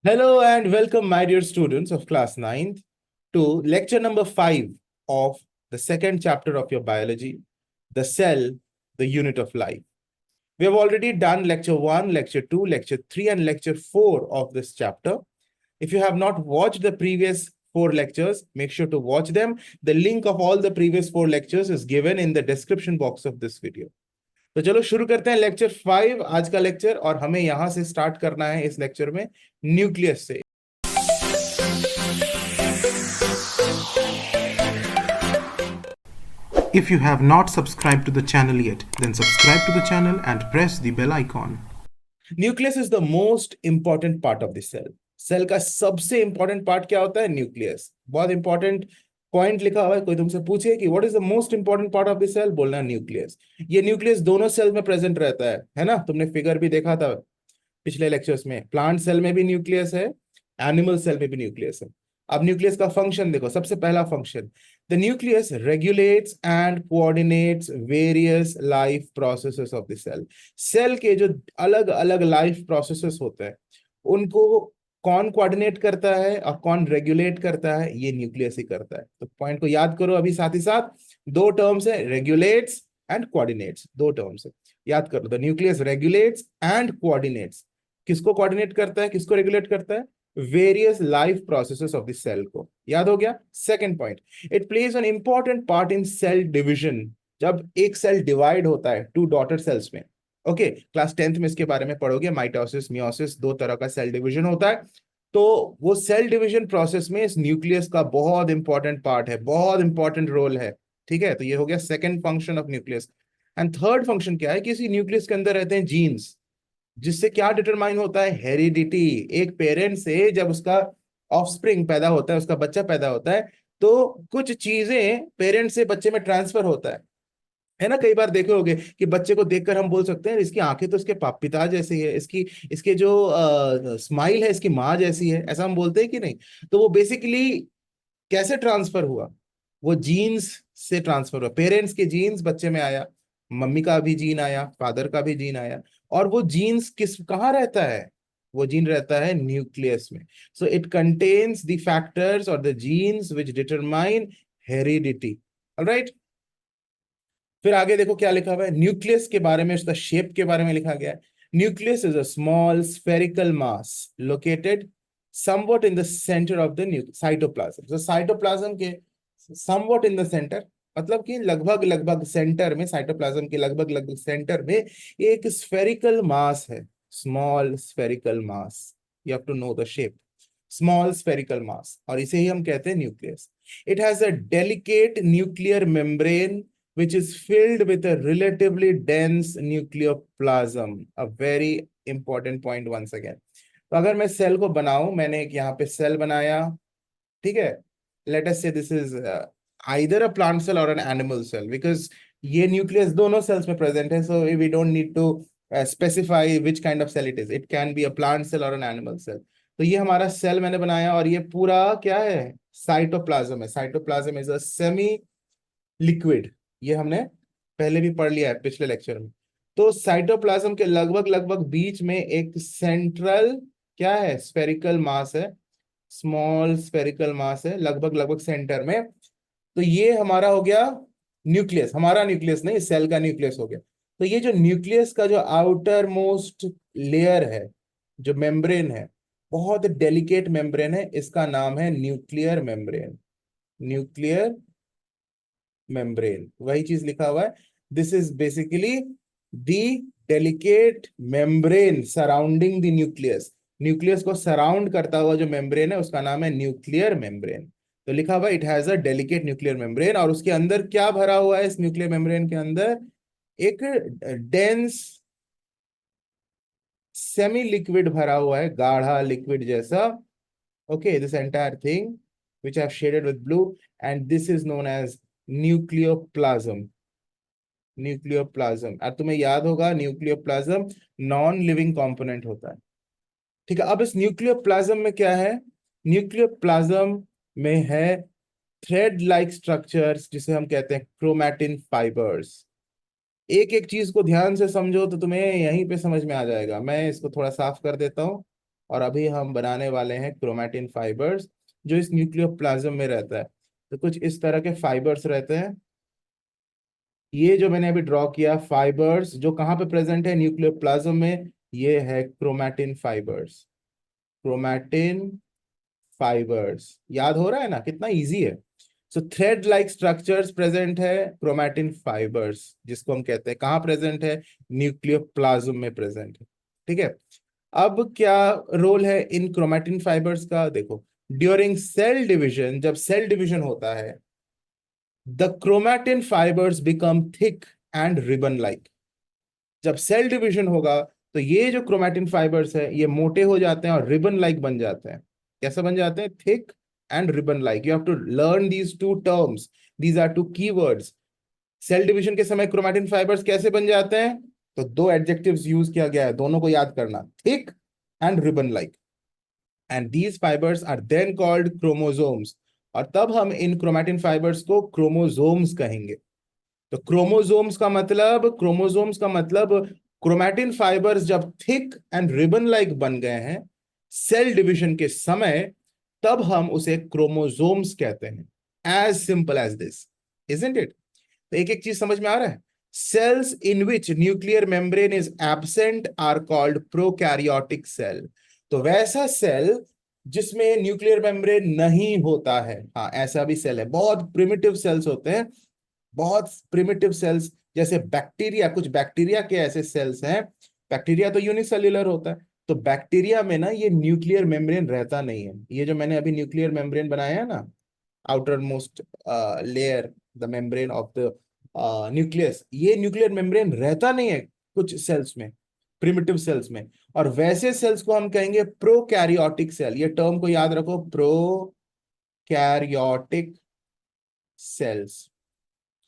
Hello and welcome, my dear students of class ninth, to lecture number 5 of the second chapter of your biology, the cell, the unit of life. We have already done lecture 1, lecture 2, lecture 3, and lecture 4 of this chapter. If you have not watched the previous 4 lectures, make sure to watch them. The link of all the previous 4 lectures is given in the description box of this video. तो चलो शुरू करते हैं lecture 5 आज का lecture. और हमें यहां से स्टार्ट करना है इस लेक्चर में न्यूक्लियस से। If you have not subscribed to the channel yet, then subscribe to the channel and press the bell icon. Nucleus is the most important part of the cell. Cell का सबसे important part क्या होता है? Nucleus. बहुत important point लिखा हुआ है। कोई तुमसे पूछे कि what is the most important part of the cell, बोलना न्यूक्लियस। ये न्यूक्लियस दोनों सेल में प्रेजेंट रहता है ना? तुमने फिगर भी देखा था पिछले लेक्चर्स में। प्लांट सेल में भी न्यूक्लियस है, एनिमल सेल में भी न्यूक्लियस है। अब न्यूक्लियस का फंक्शन देखो। सबसे पहला function, the nucleus regulates and coordinates various life processes of the cell. Cell के जो अलग अलग लाइफ प्रोसेसेस होते हैं उनको कौन कोऑर्डिनेट करता है और कौन रेगुलेट करता है? ये न्यूक्लियस ही करता है। तो पॉइंट को याद करो अभी साथ ही साथ। दो टर्म्स है, रेगुलेट्स एंड कोऑर्डिनेट्स, दो टर्म्स है, याद करो। The nucleus regulates and coordinates. किसको कोऑर्डिनेट करता है, किसको रेगुलेट करता है? Various life processes of the cell को। याद हो गया? Second point, it plays an important part in cell division. जब एक सेल डिवाइड होता है टू डॉटर सेल्स में, ओके, क्लास 10th में इसके बारे में पढ़ोगे, माइटोसिस मियोसिस, दो तरह का सेल डिवीजन होता है। तो वो सेल डिवीजन प्रोसेस में इस न्यूक्लियस का बहुत इंपॉर्टेंट पार्ट है, बहुत इंपॉर्टेंट रोल है। ठीक है, तो ये हो गया second function of nucleus. And third function क्या है कि इसी न्यूक्लियस के अंदर रहते हैं जीन्स, जिससे क्या डिटरमाइन होता है? हेरिडिटी। एक पेरेंट से जब उसका ऑफस्प्रिंग पैदा होता है, उसका बच्चा पैदा होता है, तो कुछ चीजें पेरेंट से बच्चे में ट्रांसफर होता है ना? कई बार देखे होगे कि बच्चे को देखकर हम बोल सकते हैं इसकी आंखें तो इसके पिता जैसी है, इसकी इसके जो स्माइल है इसकी माँ जैसी है, ऐसा हम बोलते हैं कि नहीं? तो वो बेसिकली कैसे ट्रांसफर हुआ? वो जीन्स से ट्रांसफर हुआ। पेरेंट्स के जीन्स बच्चे में आया, मम्मी का भी जीन आया, फादर का भी जीन आया। और वो जीन्स कहाँ रहता है? वो जीन रहता है न्यूक्लियस में। So it contains the factors और the genes which determine heredity. Alright, फिर आगे देखो क्या लिखा हुआ है न्यूक्लियस के बारे में, उसका शेप के बारे में लिखा गया है। Nucleus is a small spherical mass located somewhat in the center of the cytoplasm. So cytoplasm के somewhat in the center मतलब कि लगभग लगभग सेंटर में, साइटोप्लाज्म के लगभग लगभग सेंटर में एक स्फेरिकल मास है। Small spherical mass, you have to know the shape. Small spherical mass, और इसे ही हम कहते हैं nucleus. It has a delicate nuclear membrane which is filled with a relatively dense nucleoplasm. A very important point once again. तो अगर मैं cell को बनाऊं, मैंने एक यहाँ पे सेल बनाया, ठीक है। Let us say this is either a plant cell और एन एनिमल सेल, बिकॉज ये न्यूक्लियस दोनों सेल्स में प्रेजेंट है। So we don't need to specify which kind of cell it is. It can be a plant cell और an animal cell. तो ये हमारा cell मैंने बनाया, और ये पूरा क्या है? साइटोप्लाज्म है। Cytoplasm is a semi liquid. ये हमने पहले भी पढ़ लिया है पिछले लेक्चर में। तो साइटोप्लाज्म के लगभग लगभग बीच में एक सेंट्रल क्या है? स्फेरिकल मास है। स्मॉल स्फेरिकल मास है लगभग लगभग सेंटर में। तो ये हमारा हो गया न्यूक्लियस। हमारा न्यूक्लियस नहीं, सेल का न्यूक्लियस हो गया। तो ये जो न्यूक्लियस का जो आउटर मोस्ट लेयर है, जो मेम्ब्रेन है, बहुत डेलिकेट मेम्ब्रेन है, इसका नाम है न्यूक्लियर मेम्ब्रेन। न्यूक्लियर मेम्ब्रेन, वही चीज लिखा हुआ है। This is basically the delicate membrane surrounding the nucleus. Nucleus को सराउंड करता हुआ जो मेम्ब्रेन है उसका नाम है न्यूक्लियर मेम्ब्रेन। तो लिखा हुआ it has a delicate nuclear membrane. और उसके अंदर क्या भरा हुआ है? इस न्यूक्लियर मेम्ब्रेन के अंदर एक डेंस सेमी लिक्विड भरा हुआ है, गाढ़ा लिक्विड जैसा। Okay, this entire thing which I have shaded with blue, and this is known as nucleoplasm. Nucleoplasm, और तुम्हें याद होगा न्यूक्लियोप्लाज्म नॉन लिविंग कंपोनेंट होता है। ठीक है, अब इस न्यूक्लियोप्लाज्म में क्या है? न्यूक्लियोप्लाज्म में है थ्रेड लाइक स्ट्रक्चर्स, जिसे हम कहते हैं क्रोमैटिन फाइबर्स। एक एक चीज को ध्यान से समझो तो तुम्हें यहीं पे समझ में आ जाएगा। मैं इसको थोड़ा साफ कर देता हूं। और अभी हम बनाने वाले हैं क्रोमैटिन फाइबर्स जो इस न्यूक्लियोप्लाज्म में रहता है। तो कुछ इस तरह के फाइबर्स रहते हैं। ये जो मैंने अभी ड्रॉ किया फाइबर्स जो कहाँ पे प्रेजेंट है न्यूक्लियोप्लाज्म में, ये है क्रोमैटिन फाइबर्स। क्रोमैटिन फाइबर्स याद हो रहा है ना, कितना इजी है। सो थ्रेड लाइक स्ट्रक्चर्स प्रेजेंट है क्रोमैटिन फाइबर्स, जिसको हम कहते हैं कहाँ प्रेजेंट है, न्यूक्लियोप्लाज्म में प्रेजेंट है। ठीक है। अब क्या रोल है इन क्रोमैटिन फाइबर्स का, देखो ड्यूरिंग सेल डिवीजन, जब सेल डिवीजन होता है the chromatin fibres become thick and ribbon like. जब सेल डिवीजन होगा तो ये जो क्रोमैटिन फाइबर्स है ये मोटे हो जाते हैं और रिबन लाइक बन जाते हैं। कैसे बन जाते हैं, thick and ribbon like. You have to learn these two terms, these are two keywords. Cell division के समय क्रोमैटिन फाइबर्स कैसे बन जाते हैं, तो दो एडजेक्टिव्स यूज किया गया है, दोनों को याद करना, thick and ribbon like. And these fibres are then called chromosomes. और तब हम इन क्रोमैटिन फाइबर्स को क्रोमोसोम्स कहेंगे। तो क्रोमोसोम्स का मतलब क्रोमैटिन फाइबर्स जब थिक एंड रिबन लाइक बन गए हैं सेल डिवीजन के समय, तब हम उसे क्रोमोसोम्स कहते हैं। As simple as this, isn't it. तो एक एक चीज समझ में आ रहा है। Cells in which nuclear membrane is absent are called prokaryotic cell. तो वैसा सेल जिसमें न्यूक्लियर मेम्ब्रेन नहीं होता है, हाँ ऐसा भी सेल है। बहुत प्रिमिटिव सेल्स होते हैं, बहुत प्रिमिटिव सेल्स, जैसे बैक्टीरिया, कुछ बैक्टीरिया के ऐसे सेल्स हैं। बैक्टीरिया तो यूनिसेल्युलर होता है, तो बैक्टीरिया में ना ये न्यूक्लियर मेम्ब्रेन रहता नहीं है। ये जो मैंने अभी न्यूक्लियर मेम्ब्रेन बनाया है ना, outer most layer, the membrane of the nucleus, ये न्यूक्लियर मेम्ब्रेन रहता नहीं है कुछ सेल्स में, प्रिमिटिव सेल्स में। और वैसे सेल्स को हम कहेंगे प्रोकैरियोटिक सेल। ये टर्म को याद रखो, प्रोकैरियोटिक सेल्स।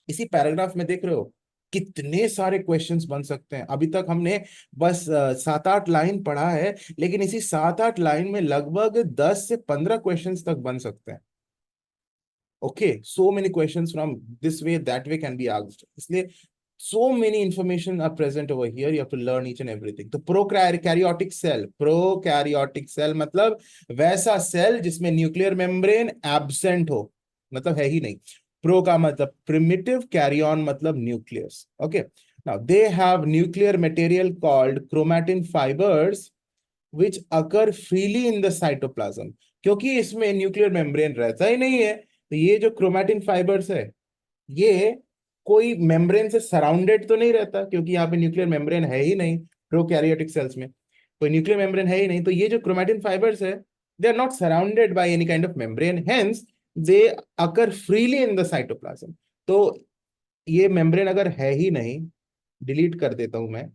इसी पैराग्राफ में देख रहे हो कितने सारे क्वेश्चंस बन सकते हैं। अभी तक हमने बस 7-8 लाइन पढ़ा है, लेकिन इसी 7-8 लाइन में लगभग 10 से 15 क्वेश्चंस तक बन सकते हैं। Okay, so many questions from this way that way can be asked. इसलिए so many information are present over here, you have to learn each and everything। तो प्रोकैरियोटिक सेल, प्रोकैरियोटिक सेल मतलब वैसा cell जिसमें nuclear membrane absent हो, मतलब है ही नहीं। Pro का मतलब प्रिमिटिव, कैरियन मतलब nucleus. Okay, now they have nuclear material called chromatin fibres which occur freely in the cytoplasm। क्योंकि इसमें न्यूक्लियर मेम्ब्रेन रहता ही नहीं है, तो ये जो क्रोमैटिन फाइबर्स है ये कोई मेम्ब्रेन से सराउंडेड तो नहीं रहता, क्योंकि यहाँ पे न्यूक्लियर मेम्ब्रेन है ही नहीं। प्रोकैरियोटिक सेल्स में कोई न्यूक्लियर मेम्ब्रेन है ही नहीं, तो ये जो क्रोमैटिन फाइबर्स है they are not surrounded by any kind of membrane, hence they occur freely in the cytoplasm. तो ये मेम्ब्रेन अगर है ही नहीं, डिलीट कर देता हूं मैं,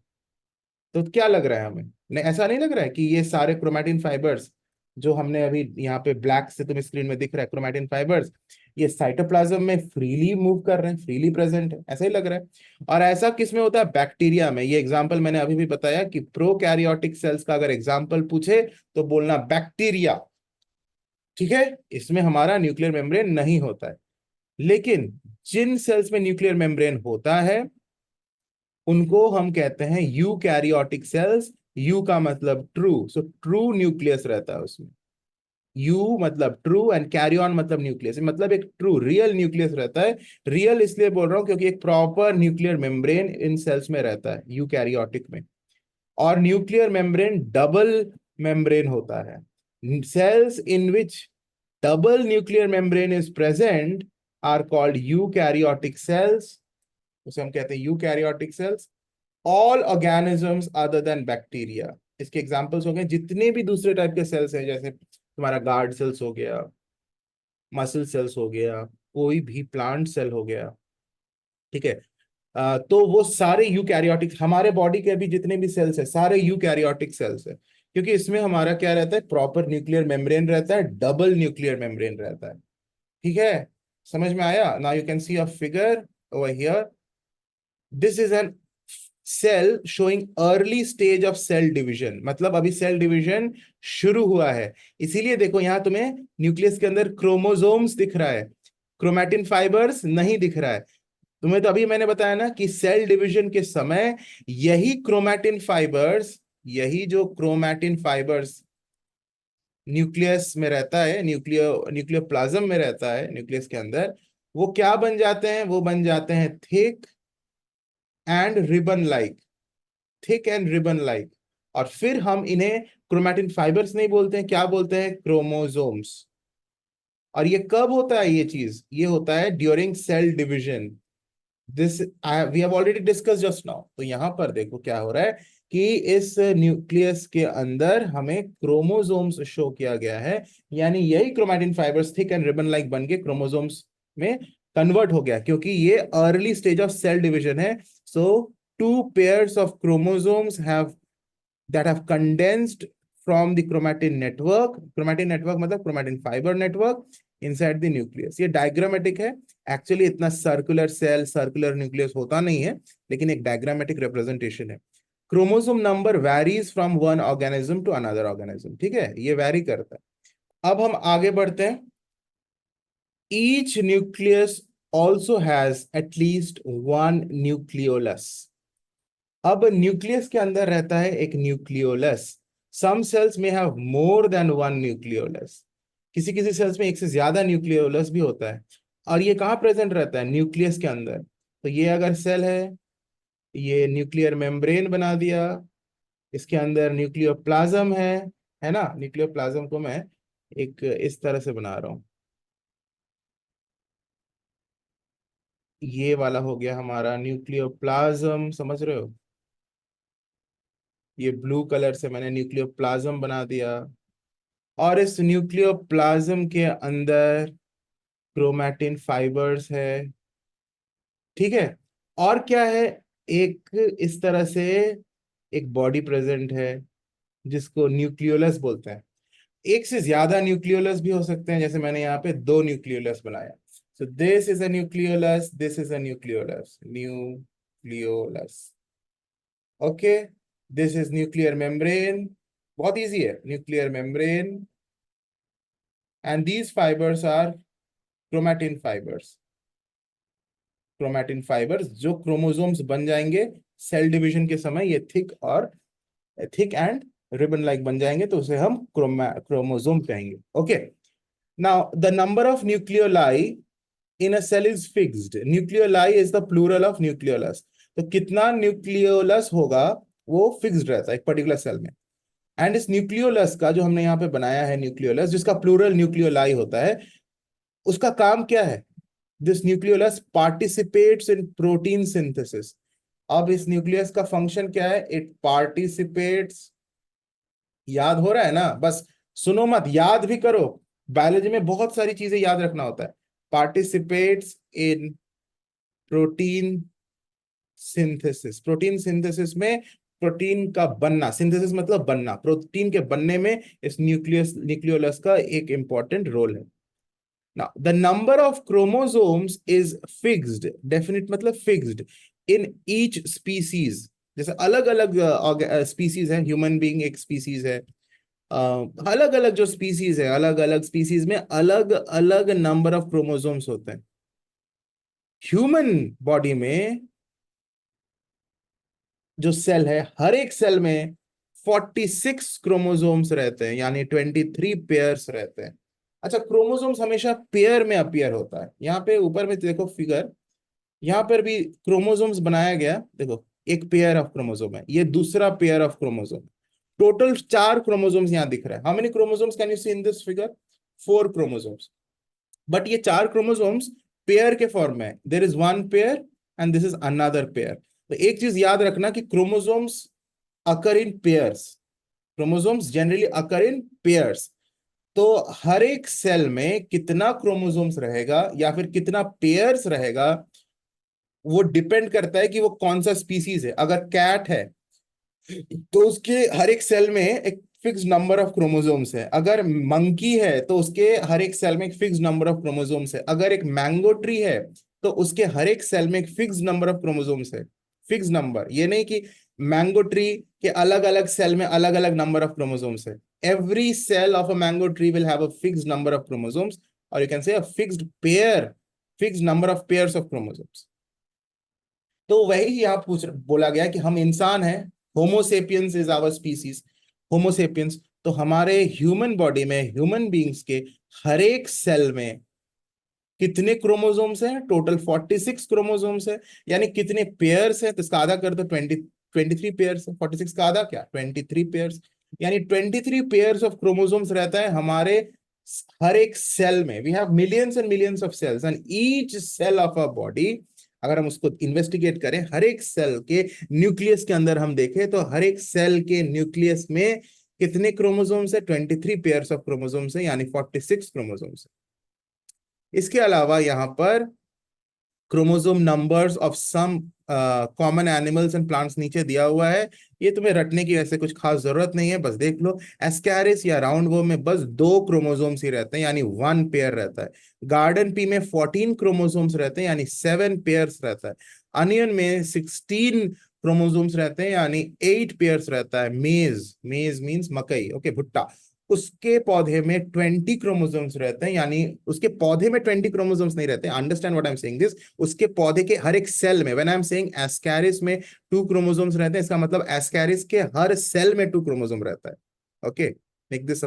तो क्या लग रहा है हमें, नहीं ऐसा नहीं लग रहा है कि ये सारे क्रोमैटिन फाइबर्स जो हमने अभी यहाँ पे ब्लैक से तुम्हें स्क्रीन में दिख रहा है क्रोमैटिन फाइबर्स, ये साइटोप्लाज्म में फ्रीली मूव कर रहे हैं, फ्रीली प्रेजेंट है, ऐसा ही लग रहा है। और ऐसा किस में होता है, बैक्टीरिया में। ये एग्जांपल मैंने अभी भी बताया कि प्रोकैरियोटिक सेल्स का अगर एग्जांपल पूछे तो बोलना बैक्टीरिया। ठीक है, इसमें हमारा न्यूक्लियर मेम्ब्रेन नहीं होता है। लेकिन जिन सेल्स में न्यूक्लियर मेम्ब्रेन होता है उनको हम कहते हैं यूकैरियोटिक सेल्स। यू का मतलब ट्रू, सो ट्रू न्यूक्लियस रहता है उसमें। यू मतलब ट्रू एंड कैरियन मतलब न्यूक्लियस, मतलब एक ट्रू रियल न्यूक्लियस रहता है। रियल इसलिए बोल रहा हूं क्योंकि एक प्रॉपर न्यूक्लियर मेम्ब्रेन इन सेल्स में रहता है यूकैरियोटिक में। और न्यूक्लियर मेम्ब्रेन डबल मेम्ब्रेन होता है। Cells in which double nuclear membrane is present are called eukaryotic cells, उसे हम कहते हैं eukaryotic cells. All organisms other than bacteria, इसके एग्जांपल्स हो गए जितने भी दूसरे टाइप के सेल्स हैं, जैसे तुम्हारा गार्ड सेल्स हो गया, मसल सेल्स हो गया, कोई भी प्लांट सेल हो गया। ठीक है, तो वो सारे यूकैरियोटिक, हमारे बॉडी के भी जितने भी सेल्स है सारे यूकैरियोटिक सेल्स है, क्योंकि इसमें हमारा क्या रहता है, प्रॉपर न्यूक्लियर मेम्ब्रेन रहता है, डबल न्यूक्लियर मेम्ब्रेन रहता है। ठीक है, समझ में आया। Now you can see a figure over here, this is an cell showing early stage of cell division, मतलब अभी सेल डिवीजन शुरू हुआ है। इसीलिए देखो यहां तुम्हें न्यूक्लियस के अंदर क्रोमोसोम्स दिख रहा है, क्रोमैटिन फाइबर्स नहीं दिख रहा है। तुम्हें तो अभी मैंने बताया ना कि सेल डिवीजन के समय यही क्रोमैटिन फाइबर्स, यही जो क्रोमैटिन फाइबर्स न्यूक्लियस में रहता है, न्यूक्लियोप्लाज्म में रहता है, न्यूक्लियस के अंदर, वो क्या बन जाते हैं? वो बन जाते हैं thick and ribbon like, thick and ribbon like. और फिर हम इन्हें क्रोमैटिन फाइबर्स नहीं बोलते हैं, क्या बोलते हैं? क्रोमोसोम्स। और ये कब होता है? ये चीज ये होता है during cell division. This we have already discuss just now. तो यहां पर देखो क्या हो रहा है कि इस न्यूक्लियस के अंदर हमें क्रोमोसोम्स शो किया गया है, यानी यही chromatin fibres thick and ribbon like बन के क्रोमोसोम्स में कन्वर्ट हो गया, क्योंकि ये early stage of cell division है। So two pairs of chromosomes have that have condensed from the chromatin network. Chromatin network मतलब chromatin fiber network inside the nucleus. ये डायग्रामेटिक है। एक्चुअली इतना सर्कुलर सेल, सर्कुलर न्यूक्लियस होता नहीं है, लेकिन एक डायग्रामेटिक रिप्रेजेंटेशन है। Chromosome number varies from one organism to another organism, ठीक है, ये वैरी करता है। अब हम आगे बढ़ते हैं। Each nucleus also has at least one nucleolus. अब न्यूक्लियस के अंदर रहता है एक न्यूक्लियोलस। सम सेल्स में have more than one nucleolus. किसी किसी सेल्स में एक से ज्यादा न्यूक्लियोलस भी होता है। और ये कहाँ प्रेजेंट रहता है? न्यूक्लियस के अंदर। तो ये अगर सेल है, ये न्यूक्लियर मेम्ब्रेन बना दिया, इसके अंदर न्यूक्लियोप्लाज्म है ना। न्यूक्लियोप्लाज्म को मैं एक इस तरह से बना रहा हूं। ये वाला हो गया हमारा न्यूक्लियोप्लाज्म, समझ रहे हो? ये ब्लू कलर से मैंने न्यूक्लियोप्लाज्म बना दिया। और इस न्यूक्लियोप्लाज्म के अंदर क्रोमैटिन फाइबर्स है, ठीक है। और क्या है? एक इस तरह से एक बॉडी प्रेजेंट है, जिसको न्यूक्लियोलस बोलते हैं। एक से ज्यादा न्यूक्लियोलस भी हो सकते हैं, जैसे मैंने यहाँ पे दो न्यूक्लियोलस बनाया। So this is a nucleolus, this is a nucleolus, nucleolus. Okay, this is nuclear membrane. बहुत इजी है, nuclear membrane. And these fibres are chromatin fibres. Chromatin fibres जो क्रोमोसोम्स बन जाएंगे सेल डिवीजन के समय, ये थिक एंड रिबन लाइक बन जाएंगे, तो उसे हम क्रोमोसोम कहेंगे। Okay, now the number of nucleoli in a cell is fixed. Nucleoli is the plural of nucleolus. तो कितना न्यूक्लियोलस होगा वो फिक्स्ड रहता है एक पर्टिकुलर सेल में। एंड इस न्यूक्लियोलस का जो हमने यहाँ पे बनाया है न्यूक्लियोलस, जिसका प्लूरल न्यूक्लियोलाई होता है, उसका काम क्या है? This nucleolus participates in protein synthesis. अब इस न्यूक्लियस का फंक्शन क्या है? It participates. याद हो रहा है ना? बस सुनो मत, याद भी करो। बायोलॉजी में बहुत सारी चीजें याद रखना होता है। Participates in protein synthesis. Protein synthesis में प्रोटीन का बनना, सिंथेसिस मतलब बनना, प्रोटीन के बनने में इस न्यूक्लियोलस का एक इंपॉर्टेंट रोल है। Now, the number of chromosomes is fixed, definite मतलब fixed in each species। जैसे अलग अलग स्पीसीज है, ह्यूमन बीइंग एक स्पीसीज है, अलग अलग जो स्पीसीज है, अलग अलग स्पीसीज में अलग अलग नंबर ऑफ क्रोमोसोम्स होते हैं। ह्यूमन बॉडी में जो सेल है, हर एक सेल में 46 क्रोमोसोम्स रहते हैं, यानी 23 पेयर्स रहते हैं। अच्छा, क्रोमोसोम्स हमेशा पेयर में अपीयर होता है। यहाँ पे ऊपर में देखो फिगर, यहाँ पर भी क्रोमोसोम्स बनाया गया, देखो एक पेयर ऑफ क्रोमोसोम है, ये दूसरा pair of chromosome. Total 4 chromosomes यहाँ दिख रहा है। How many chromosomes can you see in this figure? 4 chromosomes. But ये 4 क्रोमोसोम्स पेयर के फॉर्म में, there is one pair and this is another pair. तो एक चीज याद रखना कि chromosomes occur in pairs. Chromosomes generally occur in pairs. तो हर एक सेल में कितना क्रोमोसोम्स रहेगा या फिर कितना पेयर्स रहेगा, वो डिपेंड करता है कि वो कौन सा स्पीसीज है। अगर कैट है तो उसके हर एक सेल में एक फिक्स नंबर ऑफ क्रोमोसोम्स है। अगर मंकी है तो उसके हर एक सेल में एक फिक्स नंबर ऑफ क्रोमोसोम्स है। अगर एक मैंगो ट्री है तो उसके हर एक सेल में एक फिक्स नंबर ऑफ क्रोमोसोम्स है। फिक्स नंबर, ये नहीं कि मैंगो ट्री के अलग अलग सेल में अलग अलग नंबर ऑफ क्रोमोसोम्स है। Every cell of a mango tree will have a fixed number of chromosomes, और you can say a fixed pair, fixed number of pairs of chromosomes. तो वही यहाँ पूछ बोला गया कि हम इंसान हैं, homo sapiens is our species, homo sapiens. तो हमारे ह्यूमन बॉडी में, ह्यूमन बीइंग्स के हर एक सेल में कितने क्रोमोसोम्स हैं? टोटल 46 क्रोमोसोम्स है। यानी कितने पेयर्स है? तो इसका आधा कर दो, 23 पेयर्स है। 46 का आधा क्या? 23 पेयर्स। यानी 23 पेयर्स ऑफ क्रोमोसोम्स रहता है हमारे हर एक सेल में। We have millions and millions of cells and each cell of a body, अगर हम उसको इन्वेस्टिगेट करें, हर एक सेल के न्यूक्लियस के अंदर हम देखें तो हर एक सेल के न्यूक्लियस में कितने क्रोमोसोम्स है? 23 पेयर्स ऑफ क्रोमोसोम्स है, यानी 46 क्रोमोसोम्स है। इसके अलावा यहाँ पर chromosome numbers of some common animals and plants नीचे दिया हुआ है। ये तुम्हें रटने की वैसे कुछ खास जरूरत नहीं है, बस देख लो। एस्कैरिस या राउंड वर्म में बस 2 क्रोमोसोम्स ही रहते हैं, यानी 1 पेयर रहता है। गार्डन पी में 14 क्रोमोसोम्स रहते हैं, यानी 7 पेयर्स रहता है। अनियन में 16 क्रोमोसोम्स रहते हैं, यानी 8 पेयर्स रहता है। मेज, मेज मीन्स मकई, ओके, भुट्टा, उसके पौधे में 20 क्रोमोसोम्स रहते हैं। यानी उसके पौधे में 20 क्रोमोसोम्स नहीं रहते, understand what I am saying this. उसके पौधे के हर एक सेल में, when I am saying Ascaris में 2 क्रोमोसोम्स रहते हैं, इसका मतलब एस्कैरिस के हर सेल में 2 क्रोमोसोम रहता है। Okay, make this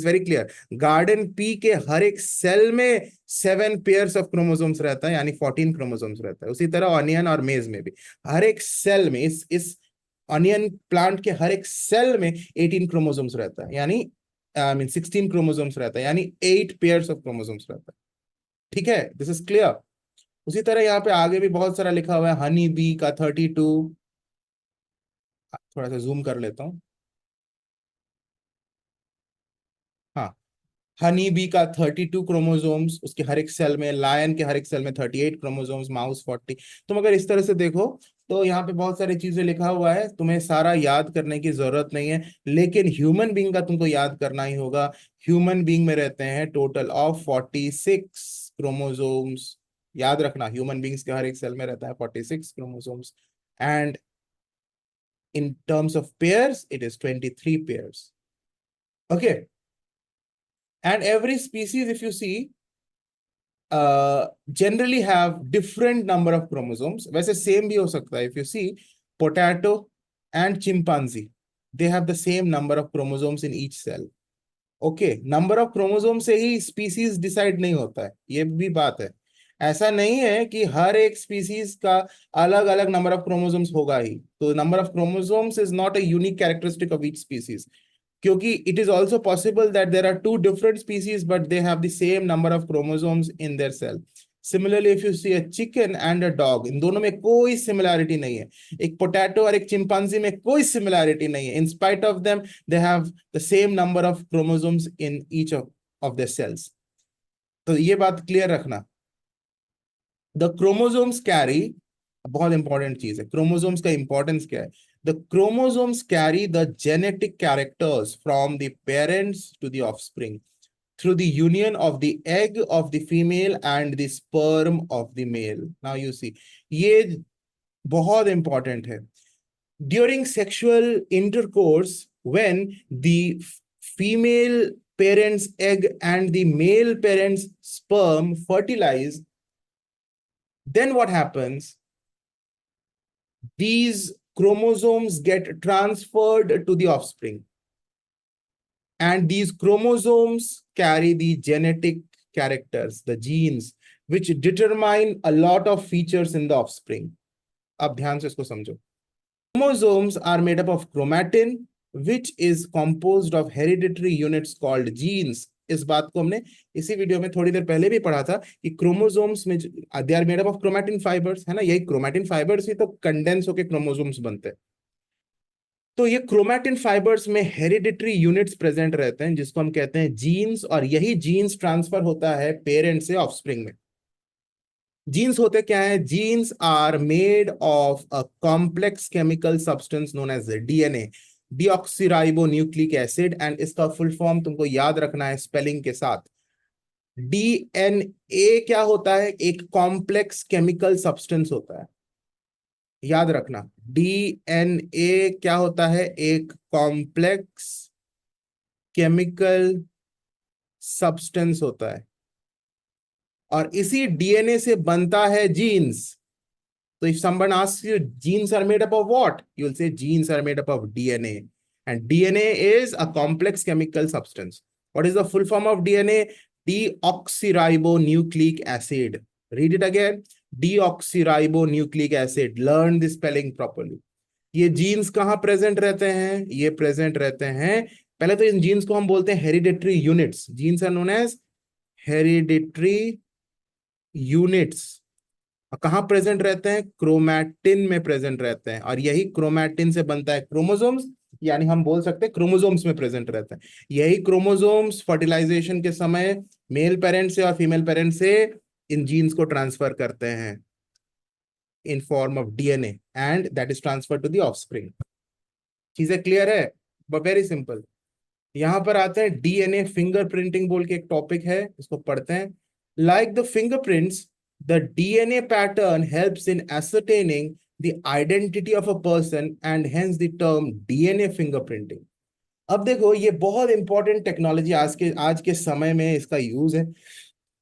very clear. Garden pea के हर एक सेल में 7 पेयर्स ऑफ क्रोमोसोम्स रहता है, यानी 14 क्रोमोसोम्स रहता है। उसी तरह ऑनियन और मेज में भी हर एक सेल में, इस ऑनियन प्लांट के हर एक सेल में 18 क्रोमोसोम्स रहता है, यानी आई मीन 16 क्रोमोसोम्स रहता है, यानी 8 पेयर्स ऑफ क्रोमोसोम्स रहता है। ठीक है, दिस इज क्लियर। उसी तरह यहाँ पे आगे भी बहुत सारा लिखा हुआ है। हनी बी का 32, थोड़ा सा जूम कर लेता हूँ। हाँ, हनी बी का 32 क्रोमोसोम्स, उसके हर एक सेल में। लायन के हर एक सेल में 38 क्रोमोसोम्स। माउस 40। तुम अगर इस तरह से देखो तो यहाँ पे बहुत सारी चीजें लिखा हुआ है, तुम्हें सारा याद करने की जरूरत नहीं है, लेकिन ह्यूमन बीइंग का तुमको याद करना ही होगा। ह्यूमन बीइंग में रहते हैं टोटल ऑफ 46 क्रोमोसोम्स। याद रखना, ह्यूमन बीइंग्स के हर एक सेल में रहता है 46 chromosomes. And in terms of pairs it is 23 pairs. Okay, and every species, if you see, generally have different number of chromosomes. वैसे सेम भी हो सकता है। If you see potato and chimpanzee, they have the same number of chromosomes in each cell. Okay, number of chromosome से ही species decide नहीं होता है, ये भी बात है। ऐसा नहीं है कि हर एक स्पीसीज का अलग अलग नंबर ऑफ क्रोमोसोम्स होगा ही। तो number of chromosomes is not a unique characteristic of each species, क्योंकि it is also possible that there are 2 different species but they have the same number of chromosomes in their cell. Similarly if you see a chicken and a dog, इन दोनों में कोई similarity नहीं है। एक potato और एक chimpanzee में कोई सिमिलैरिटी नहीं है। In spite of them they have the same number of chromosomes in each of the cells. तो ये बात क्लियर रखना। द क्रोमोसोम्स कैरी, बहुत इंपॉर्टेंट चीज है, क्रोमोसोम्स का इंपॉर्टेंस क्या है। The chromosomes carry the genetic characters from the parents to the offspring through the union of the egg of the female and the sperm of the male. Now you see, ये बहुत important है। During sexual intercourse, when the female parent's egg and the male parent's sperm fertilize, then what happens? These chromosomes get transferred to the offspring, and these chromosomes carry the genetic characters, the genes, which determine a lot of features in the offspring. अब ध्यान से इसको समझो। Chromosomes are made up of chromatin, which is composed of hereditary units called genes. इस बात को हमने इसी वीडियो में थोड़ी देर पहले भी पढ़ा था कि क्रोमोसोम्स में they are made up of chromatin fibres, है ना। यही क्रोमैटिन फाइबर्स ही तो कंडेंस होकर क्रोमोसोम्स बनते हैं। तो ये क्रोमैटिन फाइबर्स में हेरिडिटरी यूनिट्स प्रेजेंट रहते हैं, जिसको हम कहते हैं जीन्स, और यही जीन्स ट्रांसफर होता है पेरेंट से ऑफस्प्रिंग में। जीन्स होते क्या है? Genes are made of a complex chemical substance known as DNA, deoxyribonucleic acid, and इसका फुल फॉर्म तुमको याद रखना है स्पेलिंग के साथ। डीएनए क्या होता है? एक कॉम्प्लेक्स केमिकल सब्सटेंस होता है, याद रखना। डीएनए क्या होता है? एक कॉम्प्लेक्स केमिकल सब्सटेंस होता है, और इसी डीएनए से बनता है जीन्स। तो if someone asks you genes are made up of what, you will say genes are made up of DNA, and DNA is a complex chemical substance. What is the full form of DNA? Deoxyribonucleic acid. Read it again. Deoxyribonucleic acid. Learn the spelling properly. ये jeans कहाँ present रहते हैं? ये present रहते हैं, पहले तो इन jeans को हम बोलते हैं hereditary units. Genes are known as hereditary units. कहाँ प्रेजेंट रहते हैं? क्रोमैटिन में प्रेजेंट रहते हैं, और यही क्रोमैटिन से बनता है क्रोमोसोम्स, यानी हम बोल सकते हैं क्रोमोसोम्स में प्रेजेंट रहते हैं. यही क्रोमोसोम्स फर्टिलाइजेशन के समय मेल पेरेंट से और फीमेल पेरेंट से इन जीन्स को ट्रांसफर करते हैं in form of DNA, and that is transfer to the offspring. चीजें क्लियर है? Very simple. यहां पर आते हैं डीएनए फिंगरप्रिंटिंग बोल के एक टॉपिक है, इसको पढ़ते हैं. Like the fingerprints, the DNA pattern helps in ascertaining the identity of a person and hence the term DNA fingerprinting. अब देखो, ये बहुत इंपॉर्टेंट टेक्नोलॉजी आज के समय में इसका यूज है.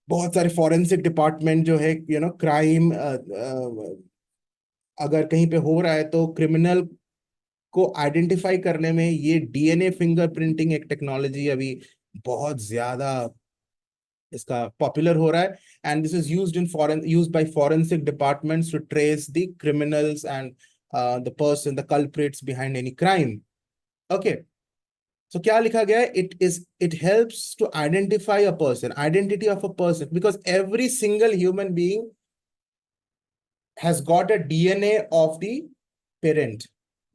बहुत सारे फॉरेंसिक डिपार्टमेंट जो है, क्राइम अगर कहीं पे हो रहा है तो क्रिमिनल को आइडेंटिफाई करने में ये डीएनए फिंगरप्रिंटिंग एक टेक्नोलॉजी अभी बहुत ज्यादा इसका पॉपुलर हो रहा है. And this is used by forensic departments to trace the criminals and the person, the culprits behind any crime. Okay, so क्या लिखा गया है? It helps to identify a person, identity of a person, because every single human being has got a DNA of the parent.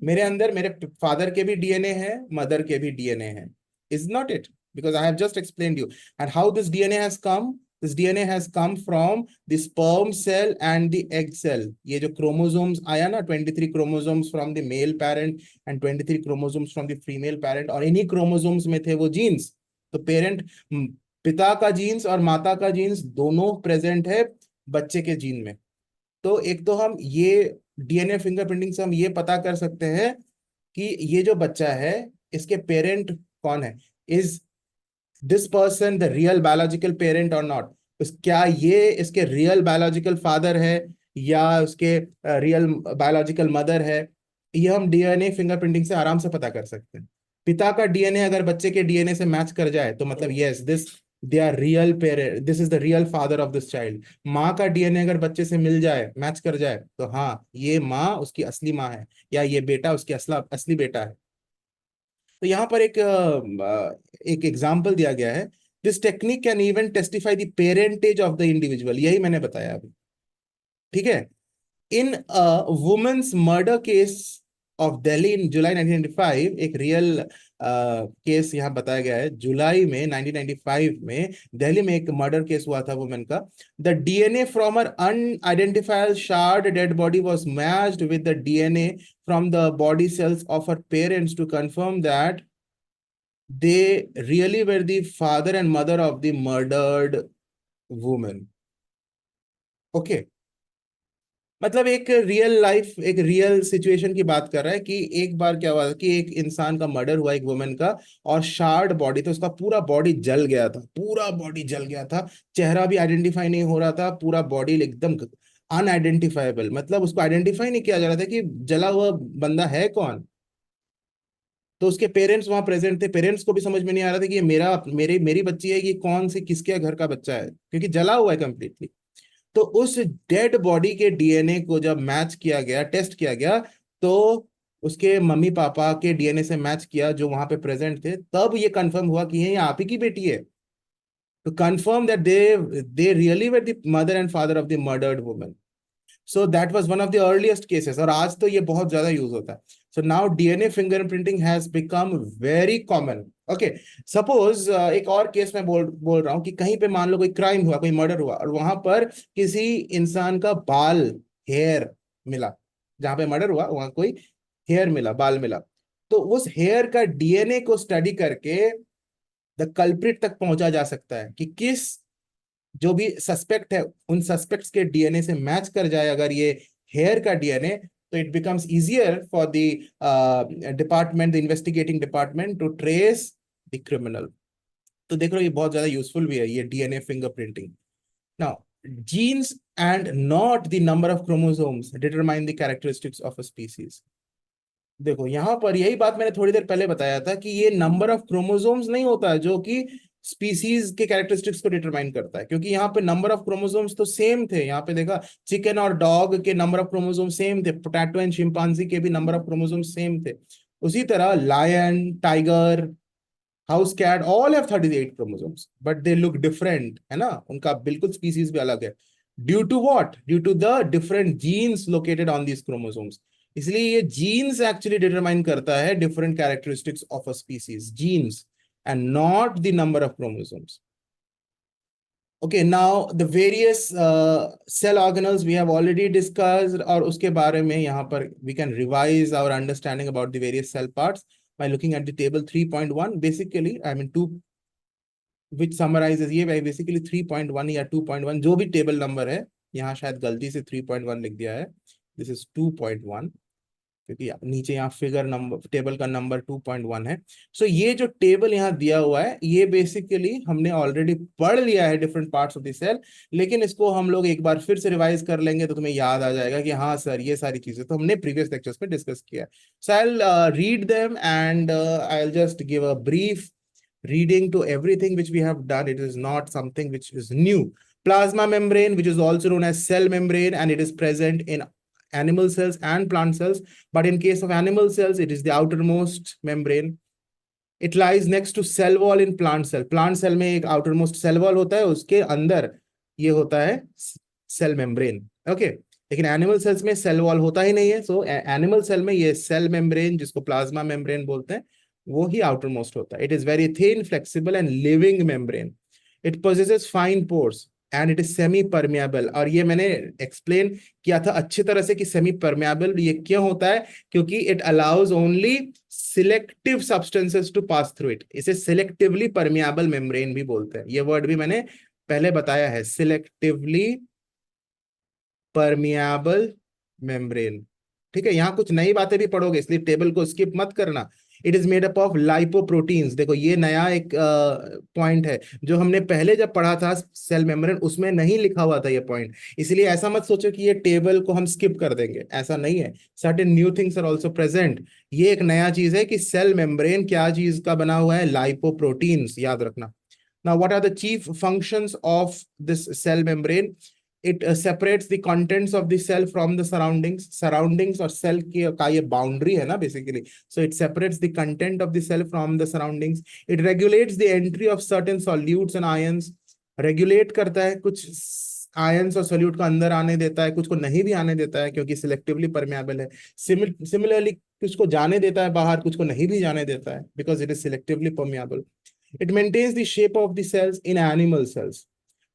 मेरे अंदर मेरे father के भी DNA है, मदर के भी डीएनए है. Is not it? Because I have just explained you. And how this DNA has come? This DNA has come from the sperm cell and the egg cell. ये जो chromosomes आया ना, 23 chromosomes from the male parent and 23 chromosomes from the female parent, और इन्हीं chromosomes में थे वो genes. तो parent, पिता का जीन्स और माता का जीन्स दोनों प्रेजेंट है बच्चे के जीन में. तो एक तो हम ये डीएनए फिंगरप्रिंटिंग से हम ये पता कर सकते हैं कि ये जो बच्चा है इसके पेरेंट कौन है. Is this person the real biological parent और नॉट? क्या ये इसके रियल बायोलॉजिकल फादर है या उसके रियल बायोलॉजिकल मदर है? ये हम डीएनए फिंगरप्रिंटिंग से आराम से पता कर सकते हैं. पिता का डीएनए अगर बच्चे के डीएनए से मैच कर जाए तो मतलब yes, this they are real parent, this is the real father of this child. माँ का डीएनए अगर बच्चे से मिल जाए, मैच कर जाए, तो हाँ, ये माँ उसकी असली माँ है, या ये बेटा उसकी असली बेटा है. तो यहाँ पर एक एग्जाम्पल दिया गया है. This technique can even testify the parentage of the individual. यही मैंने बताया अभी. ठीक है. In women's murder case of Delhi in July 1995, एक रियल केस यहाँ बताया गया है. जुलाई में 1995 में दिल्ली में एक मर्डर केस हुआ था वुमेन का. The DNA from her unidentified charred dead body was matched with the DNA from the body cells of her parents to confirm that they really were the father and mother of the murdered woman. Okay. मतलब एक real life, एक real situation की बात कर रहा है कि एक बार क्या हुआ कि एक इंसान का मर्डर हुआ, एक वुमेन का, और शार्ड बॉडी था, उसका पूरा बॉडी जल गया था, पूरा बॉडी जल गया था. चेहरा भी आइडेंटिफाई नहीं हो रहा था, पूरा बॉडी एकदम अनआइडेंटिफाइबल, मतलब उसको आइडेंटिफाई नहीं किया जा रहा था कि जला हुआ बंदा है कौन. तो उसके पेरेंट्स वहां प्रेजेंट थे, पेरेंट्स को भी समझ में नहीं आ रहा था कि ये मेरी बच्ची है, ये कौन सी किसके घर का बच्चा है, क्योंकि जला हुआ है कंप्लीटली. तो उस डेड बॉडी के डीएनए को जब मैच किया गया, टेस्ट किया गया, तो उसके मम्मी पापा के डीएनए से मैच किया जो वहां पे प्रेजेंट थे, तब ये कंफर्म हुआ कि ये आप ही की बेटी है. तो confirm that they really were the mother and father of the murdered woman. So that was one of the earliest cases, और आज तो ये बहुत ज्यादा यूज होता है. So now DNA fingerprinting has become very common. Okay, suppose एक और केस में बोल रहा हूँ कि कहीं पे मान लो कोई क्राइम हुआ, कोई मर्डर हुआ, और वहां पर किसी इंसान का बाल, हेयर मिला. जहां पे मर्डर हुआ वहां कोई हेयर मिला, बाल मिला. तो उस हेयर का डीएनए को स्टडी करके द कल्प्रिट तक पहुंचा जा सकता है कि किस जो भी सस्पेक्ट है उन सस्पेक्ट्स के डीएनए से मैच कर जाए अगर ये हेयर का डीएनए, तो it becomes easier for the department, the investigating department to trace the criminal. तो देख लो, ये बहुत ज्यादा यूजफुल भी है ये DNA fingerprinting. Now, genes and not the number of chromosomes determine the characteristics of a species. देखो यहाँ पर यही बात मैंने थोड़ी देर पहले बताया था कि ये नंबर ऑफ क्रोमोसोम्स नहीं होता है जो कि स्पीसीज के कैरेक्टरिस्टिक्स को डिटरमाइन करता है, क्योंकि यहाँ पे नंबर ऑफ क्रोमोसोम्स तो सेम थे। यहाँ पे देखा, चिकन और डॉग के नंबर ऑफ क्रोमोसोम सेम थे, पोटैटो एंड चिंपांजी के भी नंबर ऑफ क्रोमोसोम सेम थे। उसी तरह lion, tiger, house cat all have 38 chromosomes, but they look different, है ना, उनका बिल्कुल स्पीसीज भी अलग है। Due to what? Due to the different genes located on these chromosomes. इसलिए ये जीन्स एक्चुअली डिटरमाइन करता है different characteristics of a species, genes, and not the number of chromosomes. Okay, now the various cell organelles we have already discussed, और उसके बारे में यहाँ पर we can revise our understanding about the various cell parts by looking at the table 3.1. Basically, I mean 2, which summarizes ये basically 3.1 या 2.1 जो भी टेबल नंबर है, यहाँ शायद गलती से 3.1 लिख दिया है, दिस इज 2.1, क्योंकि नीचे यहाँ फिगर नंबर, टेबल का नंबर 2.1 है। सो ये जो टेबल यहाँ दिया हुआ है ये बेसिकली हमने ऑलरेडी पढ़ लिया है different parts of the cell, लेकिन इसको हम लोग एक बार फिर से रिवाइज कर लेंगे तो तुम्हें याद आ जाएगा कि हाँ सर ये सारी चीजें तो हमने प्रीवियस लेक्चर्स में डिस्कस किया है। So I will read them and I will just give a brief reading to everything which we have done. It is not something which is new. Plasma membrane, which is also known as cell membrane, and it is present in animal cells and plant cells. But in case of animal cells, it is the outermost membrane. It lies next to cell wall in plant cell. Plant cell में एक outermost cell wall होता है, उसके अंदर ये होता है cell membrane. Okay. लेकिन एनिमल सेल्स में सेल वॉल होता ही नहीं है। सो एनिमल सेल में ये सेल मेम्ब्रेन, जिसको प्लाज्मा मेम्ब्रेन बोलते हैं, वो ही आउटर मोस्ट होता है। It is very thin, flexible and living membrane. It possesses fine pores and it is semi permeable. और ये मैंने एक्सप्लेन किया था अच्छी तरह से कि सेमी परमिएबल ये क्यों होता है, क्योंकि it allows only selective substances to pass through it. इसे सिलेक्टिवली परमिएबल मेम्ब्रेन भी बोलते हैं। ये वर्ड भी मैंने पहले बताया है, सिलेक्टिवली परमिएबल मेम्ब्रेन। ठीक है, यहाँ कुछ नई बातें भी पढ़ोगे, इसलिए टेबल को स्किप मत करना। It is made up of lipoproteins. देखो ये नया एक पॉइंट है जो हमने पहले जब पढ़ा था सेल मेम्ब्रेन, उसमें नहीं लिखा हुआ था ये पॉइंट। इसलिए ऐसा मत सोचो कि ये टेबल को हम स्किप कर देंगे, ऐसा नहीं है। Certain new things are also present. ये एक नया चीज है कि सेल मेम्ब्रेन क्या चीज का बना हुआ है, लाइपोप्रोटीन्स, याद रखना। Now, what are the chief functions of this cell membrane? It separates the contents of the cell from the surroundings. Surroundings और cell की का ये boundary है ना basically. So it separates the content of the cell from the surroundings. It regulates the entry of certain solutes and ions. Regulate करता है, कुछ ions और सोल्यूट को अंदर आने देता है, कुछ को नहीं भी आने देता है क्योंकि सिलेक्टिवली परमेबल है। सिमिलरली कुछ को जाने देता है बाहर, कुछ को नहीं भी जाने देता है, because it is selectively permeable. It maintains the shape of the cells in animal cells.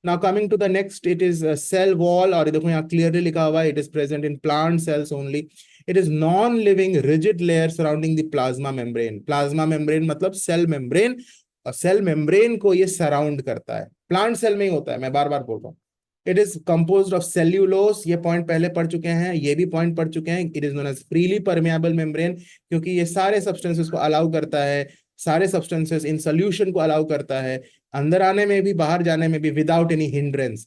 Now coming to the next, it is a cell wall, और देखो यहाँ clearly लिखा हुआ है, it is present in plant cells only. It is non-living rigid layer surrounding the plasma membrane. Plasma membrane मतलब cell membrane, और cell membrane को ये surround करता है। Plant cell में ही होता है, मैं बार बार बोल रहा हूँ। It is composed of cellulose, ये पॉइंट पहले पढ़ चुके हैं, ये भी पॉइंट पढ़ चुके हैं। It is known as freely permeable membrane, क्योंकि ये सारे सब्सटेंसेस को अलाउ करता है, सारे सब्सटेंसेस इन सोल्यूशन को अलाउ करता है, अंदर आने में भी बाहर जाने में भी, विदाउट एनी हिंड्रेंस।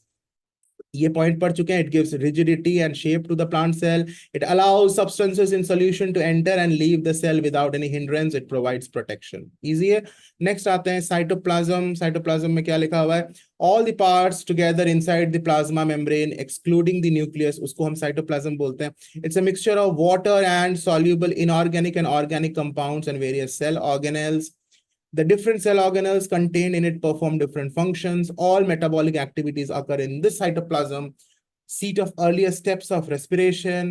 ये पॉइंट पढ़ चुके हैं। It gives rigidity and shape to the plant cell. It allows substances in solution to enter and leave the cell without any hindrance. It provides protection. Easy है. Next आते हैं cytoplasm. Cytoplasm में क्या लिखा हुआ है? All the parts together inside the plasma membrane excluding the nucleus, उसको हम साइटोप्लाज्म बोलते हैं. It's a mixture of water and soluble inorganic and organic compounds and various cell organelles. The different cell organelles contained in it perform different functions. All metabolic activities occur in this cytoplasm, seat of earlier steps of respiration,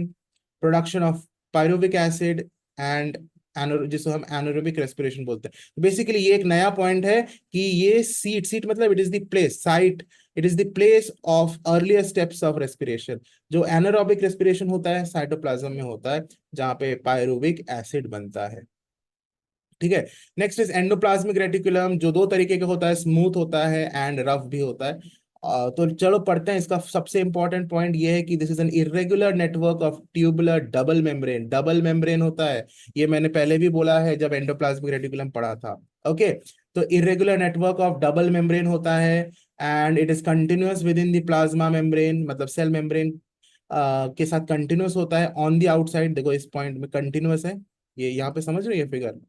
production of pyruvic acid and जिसको हम anaerobic respiration बोलते हैं. Basically ये एक नया point है कि ये सीट मतलब it is the place, site, it is the place of earlier steps of respiration. जो anaerobic respiration होता है साइटोप्लाज्म में होता है, जहाँ पे pyruvic acid बनता है. ठीक है. नेक्स्ट इज एंडोप्लाज्मिक रेटिकुलम, जो दो तरीके का होता है, स्मूथ होता है एंड रफ भी होता है. तो चलो पढ़ते हैं. इसका सबसे इंपॉर्टेंट पॉइंट ये है कि this is N irregular network of tubular double membrane. Double membrane होता है, ये मैंने पहले भी बोला है जब एंडोप्लाज्मिक रेटिकुलम पढ़ा था. ओके. तो irregular network of double membrane होता है and it is continuous with in the plasma membrane, मतलब सेल मेम्ब्रेन के साथ कंटिन्यूअस होता है. ऑन द आउटसाइड, देखो इस पॉइंट में कंटिन्यूअस है, ये यहाँ पे समझ रहे हो ये फिगर,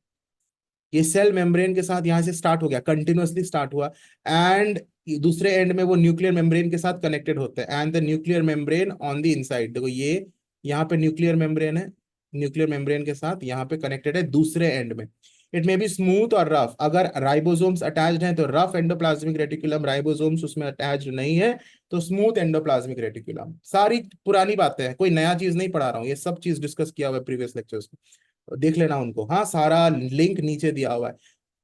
ये सेल मेम्ब्रेन के साथ यहाँ से स्टार्ट हो गया, कंटिन्यूअसली स्टार्ट हुआ, एंड दूसरे एंड में वो न्यूक्लियर मेम्ब्रेन के साथ कनेक्टेड होते हैं, and the nuclear membrane on the inside, देखो ये यहाँ पे न्यूक्लियर मेम्ब्रेन है, न्यूक्लियर मेम्ब्रेन के साथ यहाँ पे कनेक्टेड है दूसरे एंड में। इट मे बी स्मूथ और रफ, अगर राइबोसोम्स अटैच्ड हैं तो रफ एंडोप्लाज्मिक रेटिकुलम, राइबोसोम्स उसमें अटैच्ड नहीं है तो स्मूथ एंडोप्लाज्मिक रेटिकुलम। सारी पुरानी बातें हैं, कोई नया चीज नहीं पढ़ा रहा हूँ, ये सब चीज डिस्कस किया हुआ है प्रीवियस लेक्चर्स में, देख लेना उनको, हाँ सारा लिंक नीचे दिया हुआ है।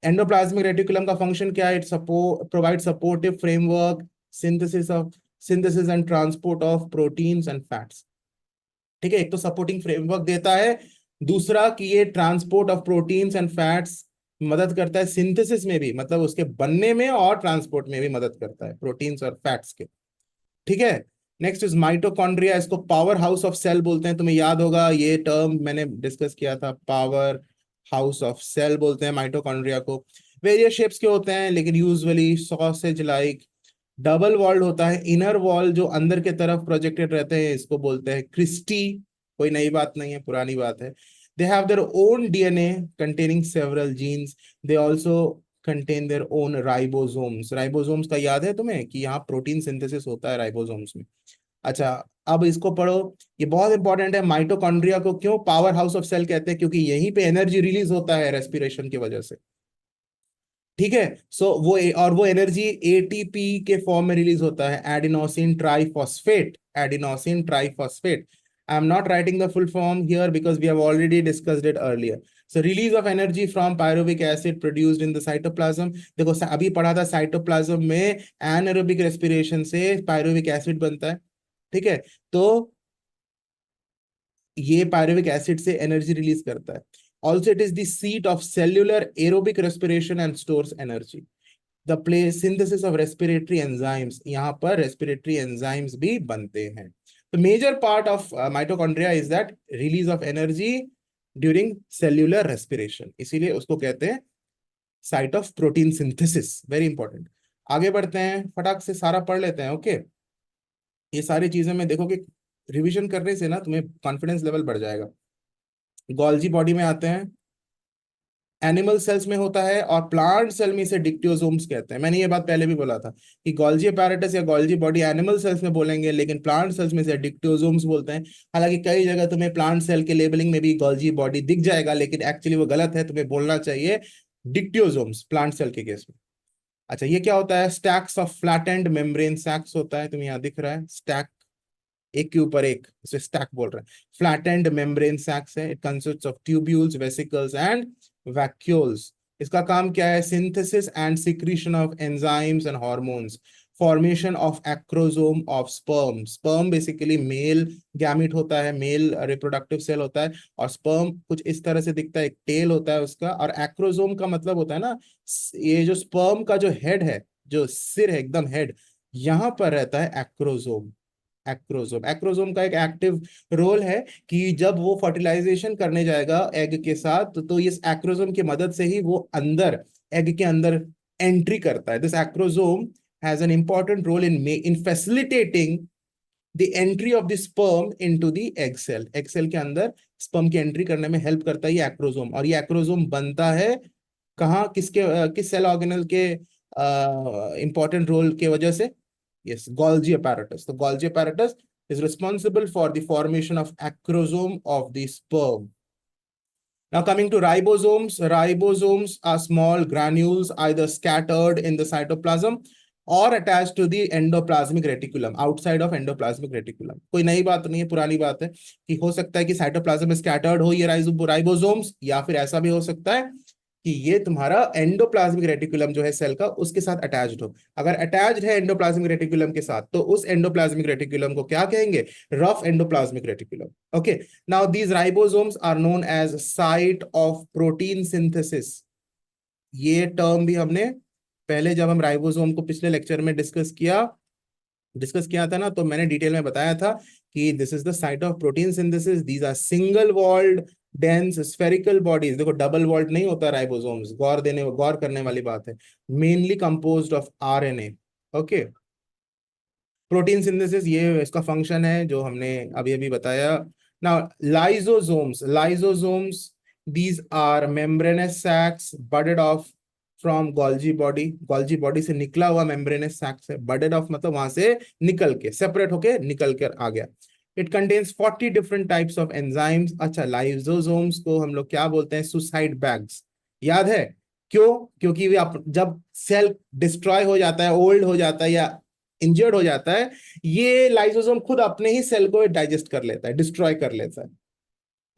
एंडोप्लाज्मिक रेटिकुलम का फंक्शन क्या है? It provide supportive framework, synthesis and transport of proteins and fats. ठीक है, एक तो सपोर्टिंग फ्रेमवर्क देता है, दूसरा कि ये transport of proteins and fats मदद करता है सिंथेसिस में भी, मतलब उसके बनने में, और ट्रांसपोर्ट में भी मदद करता है प्रोटीन्स और फैट्स के। ठीक है, नेक्स्ट इज माइटोकॉन्ड्रिया, इसको पावर हाउस ऑफ सेल बोलते हैं, तुम्हें याद होगा ये टर्म मैंने डिस्कस किया था, पावर हाउस ऑफ सेल बोलते हैं माइटोकॉन्ड्रिया को। वेरियस शेप्स के होते हैं लेकिन usually sausage like, double walled होता है, इनर वॉल जो अंदर के तरफ प्रोजेक्टेड रहते हैं इसको बोलते हैं क्रिस्टी, कोई नई बात नहीं है, पुरानी बात है। They have their own DNA containing several genes, they also contain their own ribosomes. Ribosomes का याद है तुम्हें कि यहाँ प्रोटीन सिंथेसिस होता है राइबोसोम्स में। अच्छा, अब इसको पढ़ो, ये बहुत इंपॉर्टेंट है। माइटोकॉन्ड्रिया को क्यों पावर हाउस ऑफ सेल कहते हैं? क्योंकि यहीं पे एनर्जी रिलीज होता है रेस्पिरेशन की वजह से। ठीक है, सो और वो एनर्जी एटीपी के फॉर्म में रिलीज होता है, adenosine triphosphate, adenosine triphosphate. I am not writing the full form here because we have already discussed it earlier. So release of energy from pyruvic acid produced in the cytoplasm. देखो अभी पढ़ा था cytoplasm में anaerobic respiration से pyruvic acid बनता है। ठीक है, तो ये पायरुविक एसिड से एनर्जी रिलीज करता है। Also it is the seat of cellular aerobic respiration and stores energy. The play synthesis of respiratory enzymes, यहाँ पर रेस्पिरेटरी एंजाइम्स भी बनते हैं। तो major part of mitochondria is that release of energy during cellular respiration, इसीलिए उसको कहते हैं site of protein synthesis, very important. आगे बढ़ते हैं, फटाक से सारा पढ़ लेते हैं। ओके, ये सारी चीजें में देखो कि रिवीजन करने से ना तुम्हें कॉन्फिडेंस लेवल बढ़ जाएगा। गोल्जी बॉडी में आते हैं, एनिमल सेल्स में होता है, और प्लांट सेल में इसे डिक्टियोसोम्स कहते हैं। मैंने ये बात पहले भी बोला था कि गोल्जी अपैरेटस या गोल्जी बॉडी एनिमल सेल्स में बोलेंगे, लेकिन प्लांट सेल्स में इसे डिक्टियोसोम्स बोलते हैं। हालांकि कई जगह तुम्हें प्लांट सेल के लेबलिंग में भी गोल्जी बॉडी दिख जाएगा, लेकिन एक्चुअली वो गलत है, तुम्हें बोलना चाहिए डिक्टियोसोम्स प्लांट सेल के केस में। अच्छा, ये क्या होता है? स्टैक्स ऑफ फ्लैटेंड मेम्ब्रेन सैक्स होता है, तुम्हें यहाँ दिख रहा है स्टैक, एक के ऊपर एक, इसे स्टैक बोल रहे हैं। फ्लैटेंड मेम्ब्रेन सैक्स है, it consists of tubules, vesicles and vacuoles. इसका काम क्या है? Synthesis and secretion of enzymes and hormones, formation of acrosome of sperm. Sperm basically male gamete होता है, मेल रिप्रोडक्टिव सेल होता है, और स्पर्म कुछ इस तरह से दिखता है, एक टेल होता है उसका, और एक्रोसोम का मतलब होता है ना, ये जो स्पर्म का जो हेड है, जो सिर है एकदम हेड, यहां पर रहता है एक्रोसोम। एक्रोसोम, एक्रोसोम का एक एक्टिव रोल है कि जब वो फर्टिलाइजेशन करने जाएगा एग के साथ, तो इस एक्रोसोम की मदद से ही वो अंदर, एग के अंदर एंट्री करता है। This acrosome has an important role in facilitating the entry of the sperm into the egg cell. Egg cell के अंदर स्पर्म की एंट्री करने में हेल्प करता है ये एक्रोसोम, और ये एक्रोसोम बनता है कहाँ, किसके किस सेल ऑर्गेनल के इंपॉर्टेंट रोल के वजह से? Yes, Golgi apparatus. The Golgi apparatus is responsible for the formation of acrosome of the sperm. Now coming to ribosomes. Ribosomes are small granules either scattered in the cytoplasm or attached to the endoplasmic reticulum, outside of endoplasmic reticulum. कोई नई बात नहीं है, पुरानी बात है कि हो सकता है कि साइटोप्लाज्म में स्कैटर्ड हो ये राइबोसोम्स, या फिर ऐसा भी हो सकता है कि ये तुम्हारा एंडोप्लाज्मिक रेटिकुलम जो है सेल का, उसके साथ अटैच्ड हो। अगर अटैच्ड है एंडोप्लाज्मिक रेटिकुलम के साथ, तो उस एंडोप्लाज्मिक रेटिकुलम को क्या कहेंगे? Rough endoplasmic reticulum. Okay, now these ribosomes are known as site of protein synthesis. ये टर्म भी हमने पहले, जब हम राइबोसोम को पिछले लेक्चर में डिस्कस किया था ना, तो मैंने डिटेल में बताया था कि this is the site of protein synthesis. These are single walled dense spherical bodies. देखो डबल वॉल्ड नहीं होता राइबोसोम्स, गौर करने वाली बात है। Mainly composed of RNA. Okay, protein synthesis ये इसका फंक्शन है जो हमने अभी अभी बताया। Now lysosomes, lysosomes These are membranous sacs budded off from Golgi body. Golgi body से निकला हुआ membranous sacs है. Budded off मतलब वहां से निकल के, separate होके निकल कर आ गया. It contains 40 different types of enzymes. अच्छा, lysosomes को हम लोग क्या बोलते हैं? Suicide bags. याद है क्यों? क्योंकि वे जब सेल डिस्ट्रॉय हो जाता है, ओल्ड हो जाता है या इंजर्ड हो जाता है, ये लाइसोसोम खुद अपने ही सेल को डाइजेस्ट कर लेता है, डिस्ट्रॉय कर लेता है,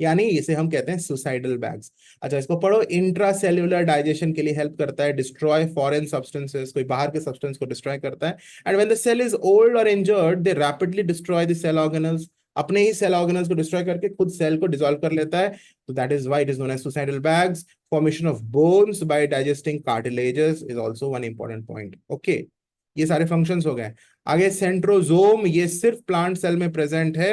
यानी इसे हम कहते हैं सुसाइडल बैग्स. अच्छा, इसको पढ़ो. इंट्रा सेल्यूलर डाइजेशन के लिए हेल्प करता है, डिस्ट्रॉय फॉरेन सब्सटेंसेस, कोई बाहर के सब्सटेंस को डिस्ट्रॉय करता है. And when the cell is old और injured, they rapidly destroy the cell organelles. अपने ही सेल ऑर्गेनल्स को डिस्ट्रॉय करके खुद सेल को डिसॉल्व कर लेता है. तो that is why it is known as suicidal bags. Formation of bones by digesting cartilages is also one important point. Okay, ये सारे फंक्शंस हो गए. आगे सेंट्रोजोम, ये सिर्फ प्लांट सेल में प्रेजेंट है.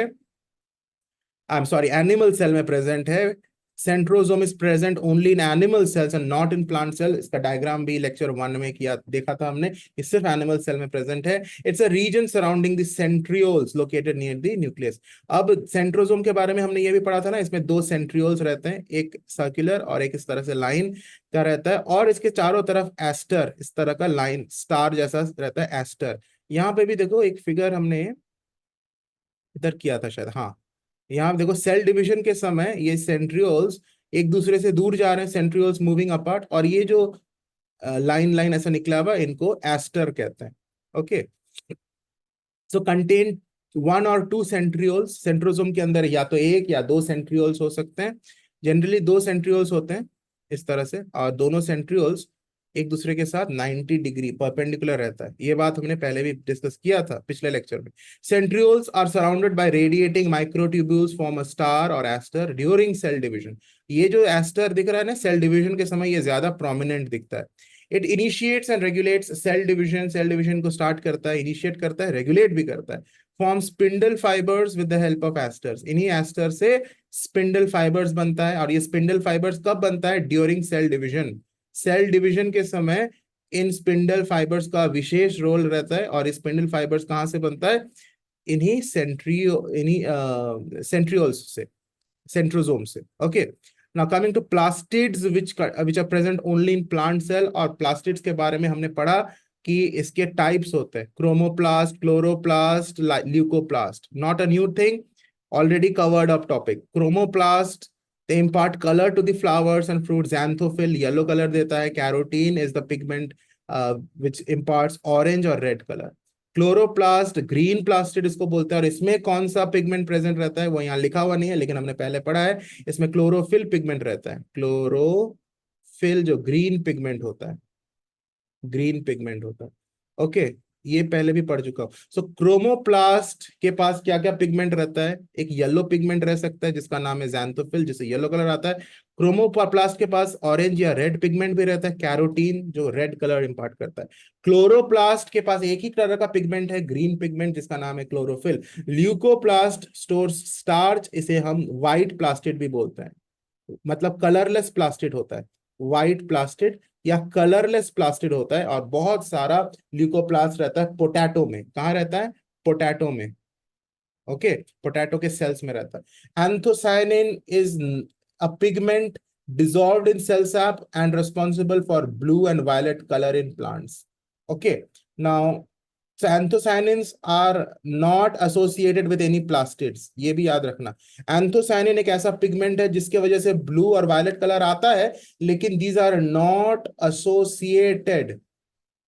I am sorry, animal cell में प्रेजेंट है. Centrosome is present only in animal cells and not in plant cell. इसका डायग्राम भी लेक्चर 1 में किया, देखा था हमने. ये सिर्फ एनिमल सेल में प्रेजेंट है. It's a region surrounding the centrioles located near the nucleus. अब सेंट्रोसोम के बारे में हमने ये भी पढ़ा था ना, इसमें 2 सेंट्रियोल्स रहते हैं, एक सर्कुलर और एक इस तरह से लाइन का रहता है, और इसके चारों तरफ एस्टर, इस तरह का लाइन स्टार जैसा रहता है, एस्टर. यहाँ पे भी देखो एक फिगर हमने इधर किया था शायद, हाँ. यहाँ देखो, सेल डिवीजन के समय ये सेंट्रियोल्स एक दूसरे से दूर जा रहे हैं, सेंट्रियोल्स मूविंग अपार्ट, और ये जो लाइन लाइन ऐसा निकला हुआ, इनको एस्टर कहते हैं. ओके, सो कंटेन 1 और 2 सेंट्रियोल्स. सेंट्रोसोम के अंदर या तो 1 या 2 सेंट्रियोल्स हो सकते हैं. जनरली 2 सेंट्रियोल्स होते हैं इस तरह से, और दोनों सेंट्रियोल्स एक दूसरे के साथ 90 डिग्री परपेंडिकुलर रहता है. ये बात हमने पहले भी डिस्कस किया था पिछले लेक्चर में. Centrioles are surrounded by radiating microtubules form a star और एस्टर ड्यूरिंग सेल डिवीजन. ये जो एस्टर दिख रहा है ना, सेल डिवीजन के समय ये ज्यादा प्रोमिनेंट दिखता है. It initiates and regulates cell division. Cell division को स्टार्ट करता है, इनिशिएट करता है, रेगुलेट भी करता है. Form spindle fibres with the help of asters. इन्हीं एस्टर से स्पिंडल फाइबर्स बनता है. और ये स्पिंडल फाइबर्स कब बनता है? During cell division. Cell division के समय इन स्पिंडल फाइबर्स का विशेष रोल रहता है. और स्पिंडल फाइबर्स कहां से बनता है? इन्हीं सेंट्रियोल्स से, सेंट्रोसोम से. Okay, now coming to plastids which are present only in plant cell. और प्लास्टिड्स के बारे में हमने पढ़ा कि इसके टाइप्स होते हैं: chromoplast, chloroplast, leucoplast. Not a new thing, already covered up topic. Chromoplast, they impart color to the flowers and fruits. Xanthophyll yellow color देता है. Carotene is the pigment which imparts orange or red color. Chloroplast, green plastid इसको बोलते हैं. और इसमें कौन सा pigment present रहता है वो यहाँ लिखा हुआ नहीं है, लेकिन हमने पहले पढ़ा है. इसमें क्लोरोफिल पिगमेंट रहता है. क्लोरोफिल जो ग्रीन पिगमेंट होता है, ग्रीन पिगमेंट होता है. ओके, ये पहले भी पढ़ चुका हूं. सो क्रोमोप्लास्ट के पास क्या क्या पिगमेंट रहता है? एक येलो पिगमेंट रह सकता है जिसका नाम है xanthophyll, जिसे येलो कलर आता है. क्रोमोप्लास्ट के पास ऑरेंज या रेड पिगमेंट भी रहता है, कैरोटीन, जो रेड कलर इंपार्ट करता है. क्लोरोप्लास्ट के पास एक ही कलर का पिगमेंट है, ग्रीन पिगमेंट, जिसका नाम है क्लोरोफिल. ल्यूकोप्लास्ट स्टोर्स स्टार्च, इसे हम व्हाइट प्लास्टिड भी बोलते हैं, मतलब कलरलेस प्लास्टिड होता है. व्हाइट प्लास्टिड या कलरलेस प्लास्टिड होता है. और बहुत सारा ल्यूकोप्लास्ट रहता है पोटैटो में. कहाँ रहता है? पोटैटो में. ओके, पोटैटो के सेल्स में रहता है. Anthocyanin is a pigment dissolved in cell sap and responsible for blue and violet color in plants. Okay, now so anthocyanins are not associated with any plastids. ये भी याद रखना. Anthocyanin एक ऐसा पिगमेंट है जिसके वजह से ब्लू और वायलेट कलर आता है, लेकिन these are not associated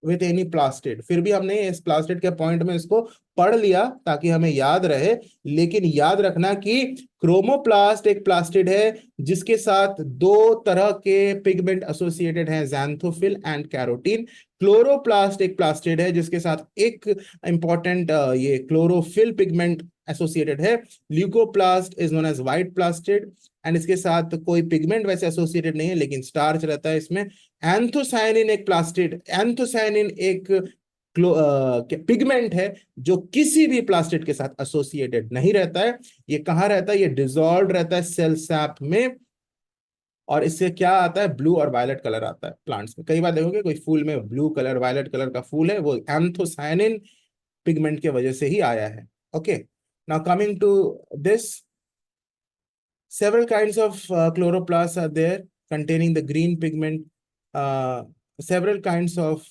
with any plastid. फिर भी हमने इस प्लास्टिड के पॉइंट में इसको पढ़ लिया ताकि हमें याद रहे. लेकिन याद रखना कि क्रोमोप्लास्ट एक प्लास्टिड है जिसके साथ 2 तरह के पिगमेंट एसोसिएटेड हैं, xanthophyll एंड कैरोटीन. क्लोरोप्लास्ट एक प्लास्टिड है जिसके साथ एक इंपॉर्टेंट ये क्लोरोफिल पिगमेंट एसोसिएटेड है. Leucoplast is known as white plastid, and इसके साथ कोई पिगमेंट वैसे एसोसिएटेड नहीं है, लेकिन स्टार्च रहता है इसमें. एंथोसायनिन एक प्लास्टिड, एंथोसायनिन एक पिगमेंट है जो किसी भी प्लास्टिड के साथ एसोसिएटेड नहीं रहता है. ये कहाँ रहता है? ये डिसॉल्व रहता है सेल सैप में. और इससे क्या आता है? ब्लू और वायलेट कलर आता है प्लांट्स में. कई बार देखोगे कोई फूल में ब्लू कलर, वायलेट कलर का फूल है, वो एंथोसायनिन पिगमेंट के वजह से ही आया है. Okay, now coming to this, Several kinds of chloroplasts are there containing the green pigment. Several kinds of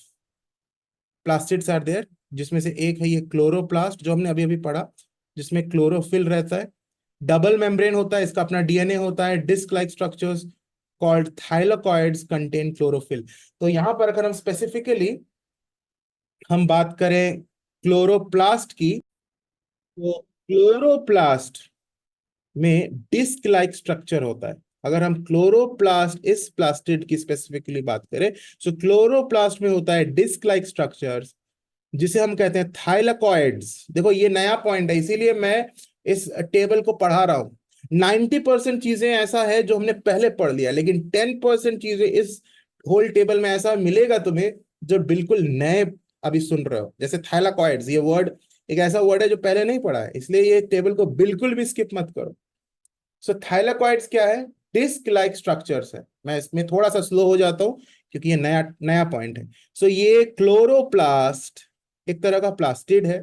plastids are there, जिसमें से एक है ये क्लोरोप्लास्ट जो हमने अभी अभी पढ़ा, जिसमें क्लोरोफिल रहता है। डबल मेम्ब्रेन होता है, इसका अपना डीएनए होता है। Disc like structures called thylakoids contain chlorophyll. तो यहां पर अगर हम स्पेसिफिकली हम बात करें क्लोरोप्लास्ट की, तो क्लोरोप्लास्ट में डिस्क लाइक स्ट्रक्चर होता है। अगर हम क्लोरोप्लास्ट इस प्लास्टिड की स्पेसिफिकली बात करें, तो क्लोरोप्लास्ट में होता है डिस्क लाइक स्ट्रक्चर्स, जिसे हम कहते हैं थाइलाकॉइड्स। देखो ये नया पॉइंट है, इसीलिए मैं इस टेबल को पढ़ा रहा हूं। 90% चीजें ऐसा है जो हमने पहले पढ़ लिया, लेकिन 10% चीजें इस होल टेबल में ऐसा मिलेगा तुम्हें जो बिल्कुल नए अभी सुन रहे हो। जैसे थाइलाकॉइड्स, ये वर्ड एक ऐसा वर्ड है जो पहले नहीं पढ़ा है, इसलिए ये टेबल को बिल्कुल भी स्किप मत करो। सो थाइलाकॉइड्स क्या है? डिस्क लाइक स्ट्रक्चर्स है। मैं इसमें थोड़ा सा स्लो हो जाता हूं क्योंकि ये नया नया पॉइंट है। सो ये क्लोरोप्लास्ट एक तरह का प्लास्टिड है,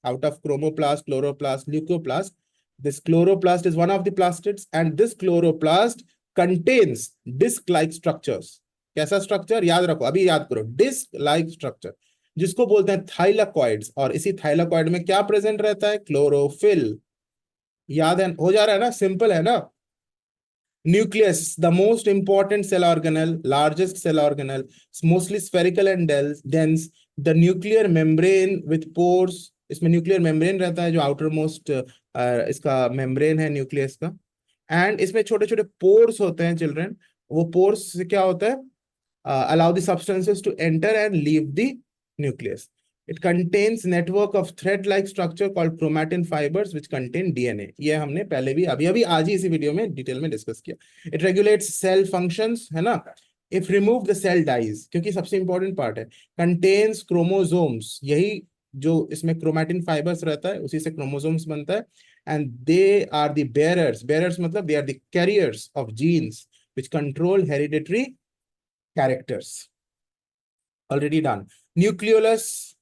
out of chromoplast, chloroplast, leucoplast. This chloroplast is one of the plastids and this chloroplast contains disc like structures. कैसा स्ट्रक्चर? याद रखो, अभी याद करो, डिस्क लाइक स्ट्रक्चर, जिसको बोलते हैं थाइलाकॉइड्स। और इसी थाइलाकॉइड में क्या प्रेजेंट रहता है? क्लोरोफिल। याद है? हो जा रहा है ना? सिंपल है ना? Nucleus, the most important cell organelle, largest cell organelle, mostly spherical and dense. The nuclear membrane with pores, इसमें न्यूक्लियर मेम्ब्रेन रहता है जो आउटर मोस्ट इसका मेम्ब्रेन है न्यूक्लियस का। एंड इसमें छोटे छोटे पोर्स होते हैं चिल्ड्रन। वो पोर्स से क्या होता है? Allow the substances to enter and leave the nucleus. It contains network of thread-like structure called chromatin fibers which contain DNA. ये हमने पहले भी अभी अभी आज ही इसी वीडियो में डिटेल में डिस्कस किया। It regulates cell functions, है ना? If remove the cell dies, क्योंकि सबसे इंपॉर्टेंट पार्ट है, contains chromosomes, यही जो इसमें क्रोमैटिन फाइबर्स रहता है उसी से क्रोमोसोम्स बनता है। And they are the bearers मतलब they are the carriers of genes which control hereditary characters. Already done. Nucleolus,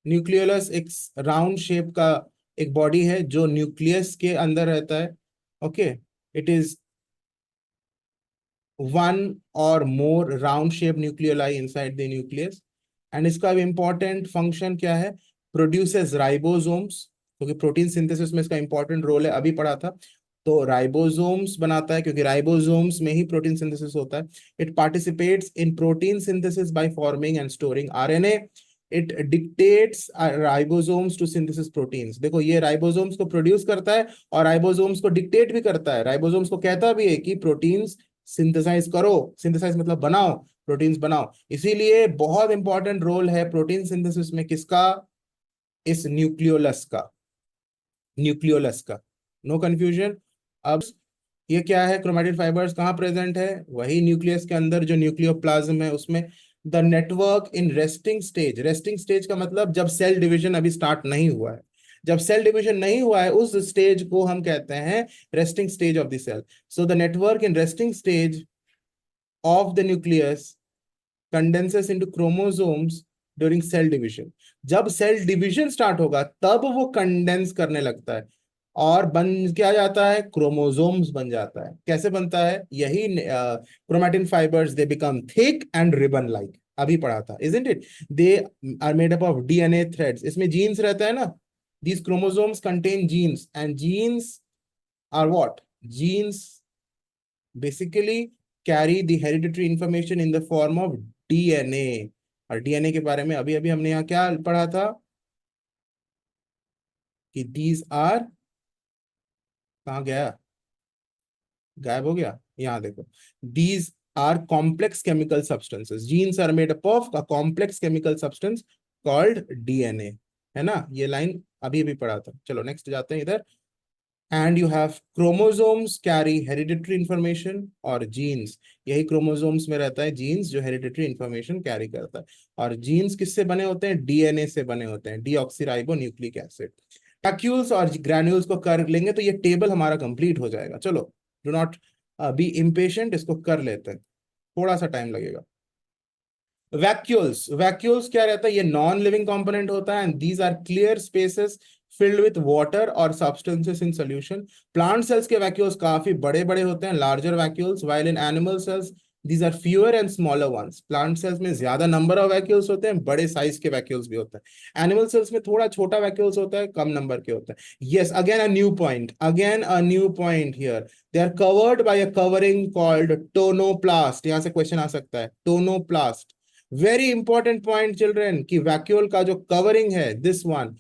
nucleolus एक राउंड शेप का एक बॉडी है जो न्यूक्लियस के अंदर रहता है। ओके, इट इज वन और more round shape nucleoli inside the nucleus. And इसका इंपॉर्टेंट फंक्शन क्या है? प्रोड्यूसेस राइबोसोम्स, क्योंकि प्रोटीन सिंथेसिस में इसका इंपॉर्टेंट रोल है, अभी पढ़ा था। तो राइबोसोम्स बनाता है क्योंकि राइबोसोम्स में ही प्रोटीन सिंथेसिस होता है। It participates in protein synthesis by forming and storing RNA. It dictates ribosomes to synthesis proteins. देखो ये राइबोसोम्स को प्रोड्यूस करता है और राइबोसोम्स को डिक्टेट भी करता है। राइबोसोम्स को कहता भी है कि प्रोटीन्स सिंथेसाइज करो, सिंथेसाइज मतलब बनाओ, प्रोटीन्स बनाओ। इसीलिए बहुत इंपॉर्टेंट रोल है प्रोटीन सिंथेसिस में किसका? इस न्यूक्लियोलस का, न्यूक्लियोलस का। No confusion. अब ये क्या है? क्रोमैटिन फाइबर्स कहाँ प्रेजेंट है? वही न्यूक्लियस के अंदर जो न्यूक्लियोप्लाज्म है उसमें। The network in resting stage, resting stage का मतलब जब सेल डिवीजन अभी स्टार्ट नहीं हुआ है। जब सेल डिवीजन नहीं हुआ है उस स्टेज को हम कहते हैं resting stage of the cell. So the network in resting stage of the nucleus condenses into chromosomes during cell division. जब सेल डिवीजन स्टार्ट होगा तब वो कंडेंस करने लगता है और बन क्या जाता है? क्रोमोसोम्स बन जाता है। कैसे बनता है? यही chromatin fibres, they become thick and ribbon like, अभी पढ़ा था, isn't it? They are made up of DNA threads. इसमें जीन्स रहता है ना। These chromosomes contain genes and genes are what? Genes basically carry the hereditary information in the form of DNA। और DNA के बारे में अभी अभी हमने यहाँ क्या पढ़ा था कि these are, कहाँ गया? गायब हो गया। यहाँ देखो, these are complex chemical substances। genes are made up of a complex chemical substance called DNA, है ना? ये लाइन अभी अभी पढ़ा था। चलो नेक्स्ट जाते हैं इधर। And you have chromosomes carry hereditary information, और जीन्स, यही क्रोमोसोम्स में रहता है जीन्स जो हेरिडिटरी इंफॉर्मेशन कैरी करता है। और जीन्स किससे बने होते हैं? डीएनए से बने होते हैं, डीऑक्सीराइबो न्यूक्लिक एसिड। वैक्यूल्स और ग्रैन्यूल्स को कर लेंगे तो ये टेबल हमारा कंप्लीट हो जाएगा। चलो, डू नॉट बी इम्पेशेंट, इसको कर लेते हैं, थोड़ा सा टाइम लगेगा। वैक्यूल्स, वैक्यूल्स क्या रहता है? ये नॉन लिविंग कंपोनेंट होता है and these are clear spaces filled with water or substances in solution. Plant cells के vacuoles काफी बड़े बड़े होते हैं, larger vacuoles, while in animal cells these are fewer and smaller ones. Plant cells में ज्यादा number of vacuoles होते हैं, बड़े size के vacuoles भी होते हैं. Animal cells में थोड़ा छोटा vacuoles होता है, कम number के होते हैं. Yes, again a new point here. They are covered by a covering called tonoplast. यहाँ से question आ सकता है, tonoplast. Very important point children कि vacuole का जो covering है, this one,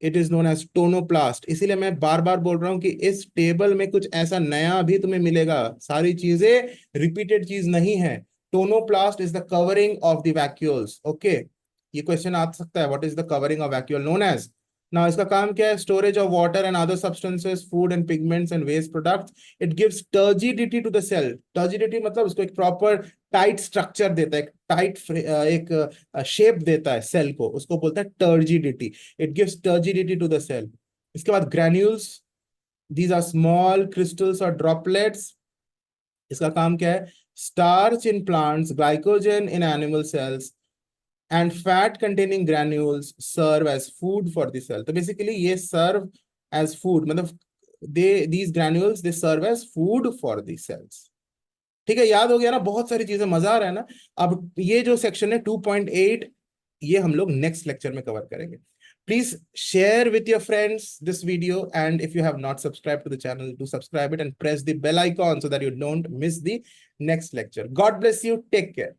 it is known as tonoplast. इसीलिए मैं बार बार बोल रहा हूं कि इस टेबल में कुछ ऐसा नया भी तुम्हें मिलेगा, सारी चीजें रिपीटेड चीज नहीं है. Tonoplast is the covering of the vacuoles. Okay, ये क्वेश्चन आ सकता है, what is the covering of vacuole known as? Now इसका काम क्या है? Storage of water and other substances, food and pigments and waste products. It gives turgidity to the cell. Turgidity मतलब उसको एक proper टाइट स्ट्रक्चर देता है, tight एक शेप देता है सेल को, उसको बोलता है turgidity. It gives turgidity to the cell. इसके बाद granules, these are small crystals और ड्रॉपलेट्स. इसका काम क्या है? Starch in plants, glycogen in animal cells and fat containing granules serve as food for the cell. तो बेसिकली ये serve as food, मतलब these granules they serve as food for the cells. ठीक है, याद हो गया ना? बहुत सारी चीजें, मजा आ रहा है ना? अब ये जो सेक्शन है 2.8, ये हम लोग नेक्स्ट लेक्चर में कवर करेंगे. Please share with your friends this video, and if you have not subscribe to the channel, do subscribe it and press the bell icon so that you don't miss the next lecture. God bless you. Take care.